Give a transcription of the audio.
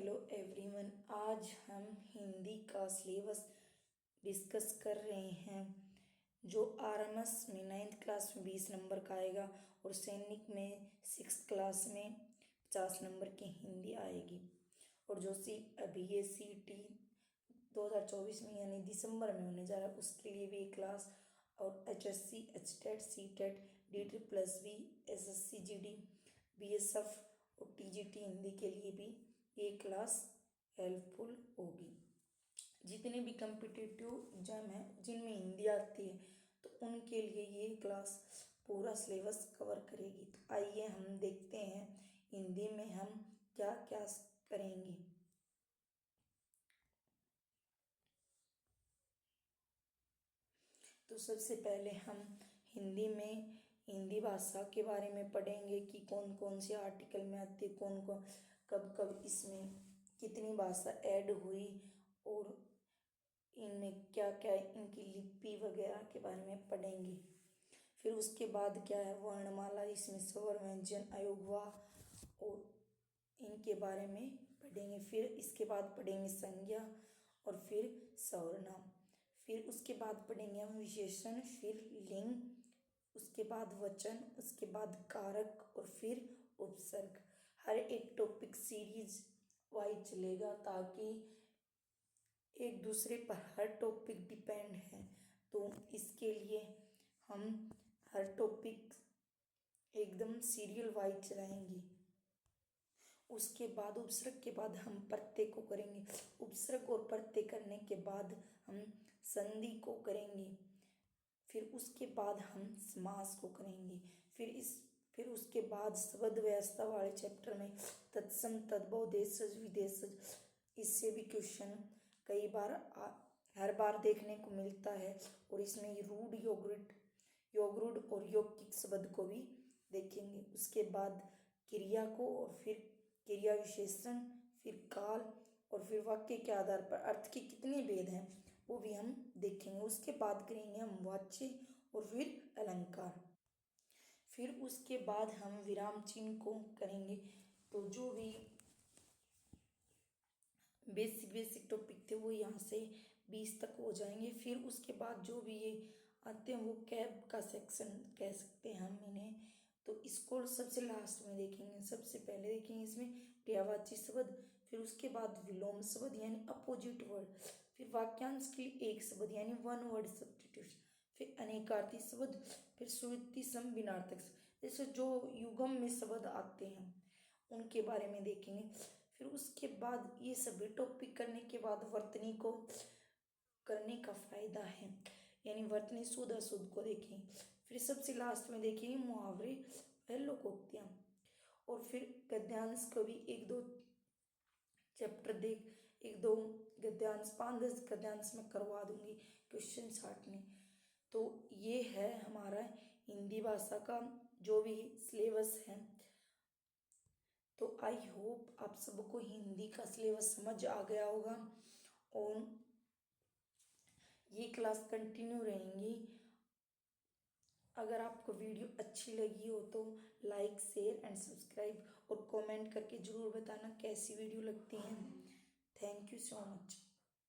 Hello everyone. आज हम हिंदी का सिलेबस डिस्कस कर रहे हैं जो आरएमएस में 9th क्लास में 20 नंबर का आएगा और सैनिक में 6th क्लास में 50 नंबर की हिंदी आएगी। और जो अभी ये CT 2024 में यानी दिसंबर में होने जा रहा है उसके लिए भी एक क्लास, और HSC, HTET, CTET, DTV, SSC, GD, BSF और TGT हिंदी के लिए भी ये क्लास हेल्पफुल होगी। जितने भी कम्पिटिटिव एग्जाम हैं जिनमें हिंदी आती है तो उनके लिए ये क्लास पूरा सिलेबस कवर करेगी। तो आइए हम देखते हैं हिंदी में हम क्या क्या करेंगे। तो सबसे पहले हम हिंदी में हिंदी भाषा के बारे में पढ़ेंगे कि कौन कौन से आर्टिकल में आती है, कौन कौन कब कब इसमें कितनी भाषा ऐड हुई और इनमें क्या क्या इनकी लिपि वगैरह के बारे में पढ़ेंगे। फिर उसके बाद क्या है वर्णमाला, इसमें स्वर व्यंजन आयोग और इनके बारे में पढ़ेंगे। फिर इसके बाद पढ़ेंगे संज्ञा और फिर सर्वनाम। फिर उसके बाद पढ़ेंगे हम विशेषण, फिर लिंग, उसके बाद वचन, उसके बाद कारक और फिर उपसर्ग। हर एक टॉपिक सीरीज वाइज चलेगा ताकि एक दूसरे पर हर टॉपिक डिपेंड है, तो इसके लिए हम हर टॉपिक एकदम सीरियल वाइज चलाएंगे। उसके बाद उपसर्ग के बाद हम प्रत्यय को करेंगे। उपसर्ग और प्रत्यय करने के बाद हम संधि को करेंगे। फिर उसके बाद हम समास को करेंगे। फिर उसके बाद शब्द व्यवस्था वाले चैप्टर में तत्सम, तद्भव, देशज, विदेशज, इससे भी क्वेश्चन कई बार हर बार देखने को मिलता है। और इसमें रूढ़, योगरूढ़ और यौगिक शब्द को भी देखेंगे। उसके बाद क्रिया को और फिर क्रिया विशेषण, फिर काल और फिर वाक्य के आधार पर अर्थ के कितने भेद हैं वो भी हम देखेंगे। उसके बाद करेंगे हम वाच्य और फिर अलंकार। फिर उसके बाद हम विराम चिन्ह को करेंगे। तो जो भी बेसिक टॉपिक थे वो यहाँ से 20 तक हो जाएंगे। फिर उसके बाद जो भी ये आते हैं वो कैब का सेक्शन कह सकते हैं हम इन्हें, तो इसको सबसे लास्ट में देखेंगे। सबसे पहले देखेंगे इसमें पर्यायवाची शब्द, फिर उसके बाद विलोम शब्द यानी अपोजिट वर्ड, फिर वाक्यांश के लिए एक शब्द यानी वन वर्ड सब्स्टिट्यूशन, फिर अनेकार्थी शब्द, फिर सुवृत्ति सम भिन्नार्थक शब्द, जैसे जो युगम में शब्द आते हैं उनके बारे में देखेंगे। फिर उसके बाद ये सभी टॉपिक करने के बाद वर्तनी को करने का फायदा है यानी वर्तनी शुद्ध अशुद्ध को देखें। फिर सबसे लास्ट में देखेंगे मुहावरे व लोकोक्तियाँ। और फिर गद्यांश को भी एक दो गद्यांश 5-10 गद्यांश में करवा दूंगी क्वेश्चन छाटने। तो ये है हमारा हिंदी भाषा का जो भी सिलेबस है। तो आई होप आप सबको हिंदी का सिलेबस समझ आ गया होगा और ये क्लास कंटिन्यू रहेंगी। अगर आपको वीडियो अच्छी लगी हो तो लाइक, शेयर एंड सब्सक्राइब और कमेंट करके ज़रूर बताना कैसी वीडियो लगती है। Thank you so much.